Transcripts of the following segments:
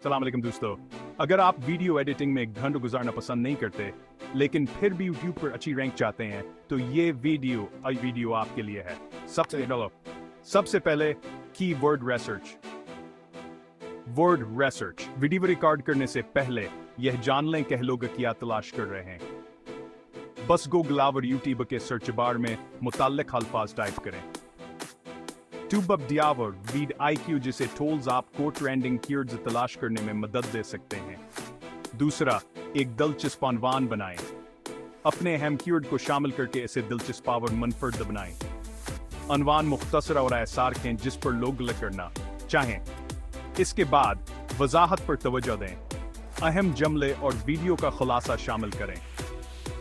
अस्सलाम वालेकुम दोस्तों, अगर आप वीडियो एडिटिंग में घंटों गुजारना पसंद नहीं करते लेकिन फिर भी YouTube पर अच्छी रैंक चाहते हैं तो ये वीडियो आपके लिए है। सबसे पहले keyword research. Word research video record करने से पहले यह जान लें कि लोग क्या तलाश कर रहे हैं। बस गूगल और यूट्यूब के सर्च बार में मुताल्लिक अल्फाज टाइप करें। TubeUp वीड IQ जैसे टूल्स आपको ट्रेंडिंग कीवर्ड्स तलाश करने में मदद दे सकते हैं। दूसरा, एक दिलचस्प अनवान बनाएं। अपने अहम कीवर्ड को शामिल करके इसे दिलचस्प और मुनफरद बनाएं। अनवान मुख्तसर और आसार रखें जिस पर लोग क्लिक करना चाहें। इसके बाद वजाहत पर तवज्जो दें। अहम जुमले और वीडियो का खुलासा शामिल करें।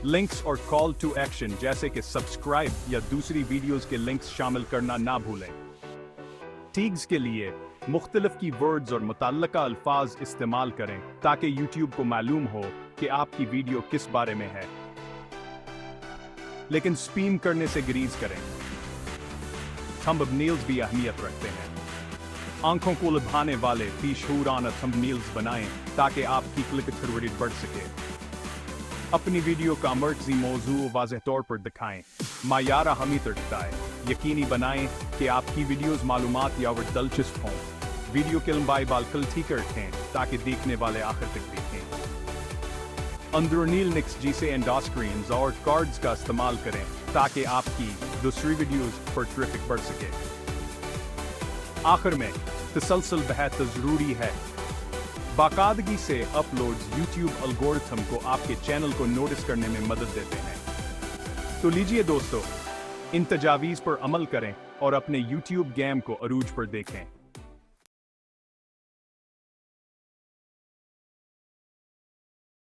लिंक्स और कॉल टू एक्शन जैसे कि सब्सक्राइब या दूसरी वीडियोस के लिंक्स शामिल करना ना भूलें। टैग्स के लिए मुख्तलिफ कीवर्ड्स और मुतल्लिका अल्फाज इस्तेमाल करें ताकि YouTube को मालूम हो कि आपकी वीडियो किस बारे में है। लेकिन स्पैम करने से गुरेज करें। थंबनेल्स भी अहमियत रखते हैं। आंखों को लुभाने वाले मशहूराना थंबनेल्स बनाएं ताकि आपकी क्लिक थ्रू रेट बढ़ सके। अपनी वीडियो का मर्कजी मौजू वाज़ेह तौर पर दिखाएं। मायारा हमी रखता है। यकीनी बनाएं कि आपकी वीडियोस मालूमात या दिलचस्प हों। वीडियो की लंबाई बालकल ठीक रखें ताकि देखने वाले आखिर तक देखें। अंदरूनी लिंक्स जैसे एंड स्क्रीन्स और कार्ड्स का इस्तेमाल करें ताकि आपकी दूसरी वीडियोस पर ट्रैफिक बढ़ सके। आखिर में तसलसल बेहद जरूरी है। बाकायदगी से अपलोड्स YouTube एल्गोरिथम को आपके चैनल को नोटिस करने में मदद देते हैं। तो लीजिए दोस्तों, इन तजावीज़ पर अमल करें और अपने YouTube गेम को अरूज पर देखें।